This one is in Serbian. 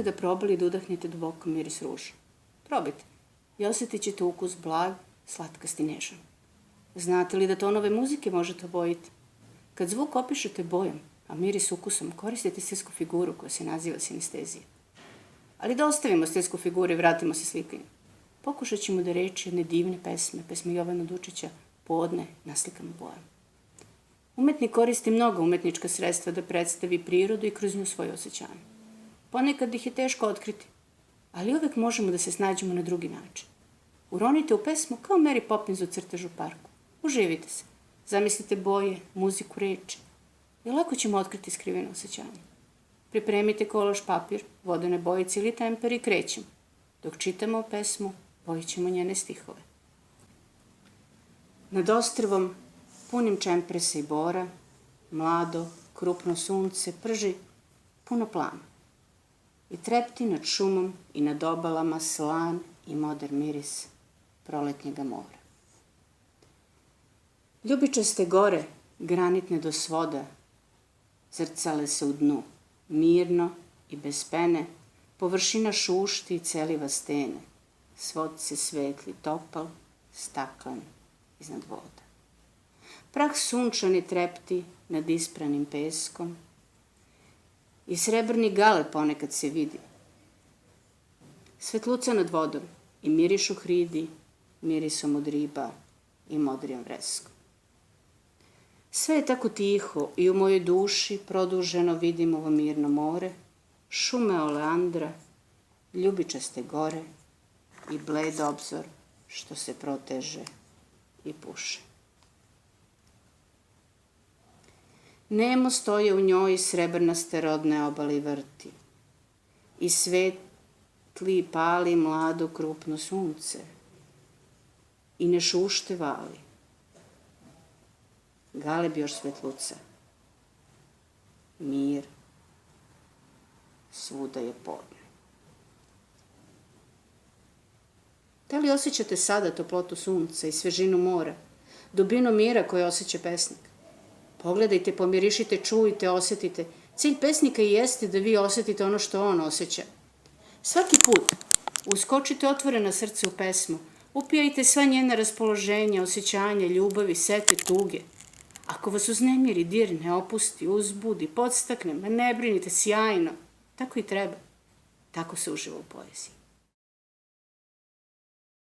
nekada probali da udahnete duboko miris ruža? Probajte i osjetit ćete ukus blag, slatkast i nežan. Znate li da tonove muzike možete obojiti? Kad zvuk opišete bojom, a miris ukusom, koristite stetsku figuru koja se naziva sinestezija. Ali da ostavimo stetsku figuru i vratimo se slikanju. Pokušat ćemo da reči jedne divne pesme Jovana Dučića, Podne, naslikamo bojom. Umetnik koristi mnoga umetnička sredstva da predstavi prirodu i kroz nju svoje osjećanje. Ponekad ih je teško otkriti, ali uvek možemo da se snađemo na drugi način. Uronite u pesmu kao Mary Poppins u crtežu parku. Uživite se. Zamislite boje, muziku, reči. I lako ćemo otkriti skriveno osjećanje. Pripremite kolaž papir, vodene bojice ili temper i krećemo. Dok čitamo pesmu, bojit ćemo njene stihove. Nad ostrvom, punim čempresa i bora, mlado, krupno sunce prži puno plana. I trepti nad šumom i nad obalama slan i moder miris proletnjega mora. Ljubičaste gore, granitne do svoda, zrcale se u dnu, mirno i bez pene, površina šušti i celiva stene, svod se svetli topal, staklan iznad voda. Prah sunčani trepti nad ispranim peskom i srebrni gale ponekad se vidi. Svetluca nad vodom i mirišu hridi, mirisom od riba i modrijom vreskom. Sve je tako tiho i u mojoj duši produženo vidim ovo mirno more, šume oleandra, ljubičaste gore i bled obzor što se proteže i puše. Nemo stoje u njoj srebrnaste rodne obale vrti i svetli pali mlado krupno sunce i ne šušte vali. Galeb još svetluca, mir, svuda je podne. Da li osjećate sada toplotu sunca i svežinu mora, dubinu mira koju osjeća pesnik? Pogledajte, pomirišite, čujte, osjetite. Cilj pesnika i jeste da vi osjetite ono što on osjeća. Svaki put uskočite otvorena srce u pesmu, upijajte sva njena raspoloženja, osjećanja, ljubavi, sete, tuge. Ako vas uznemiri, dirne, opusti, uzbudi, podstakne, ne brinite, sjajno. Tako i treba. Tako se uživa u poeziji.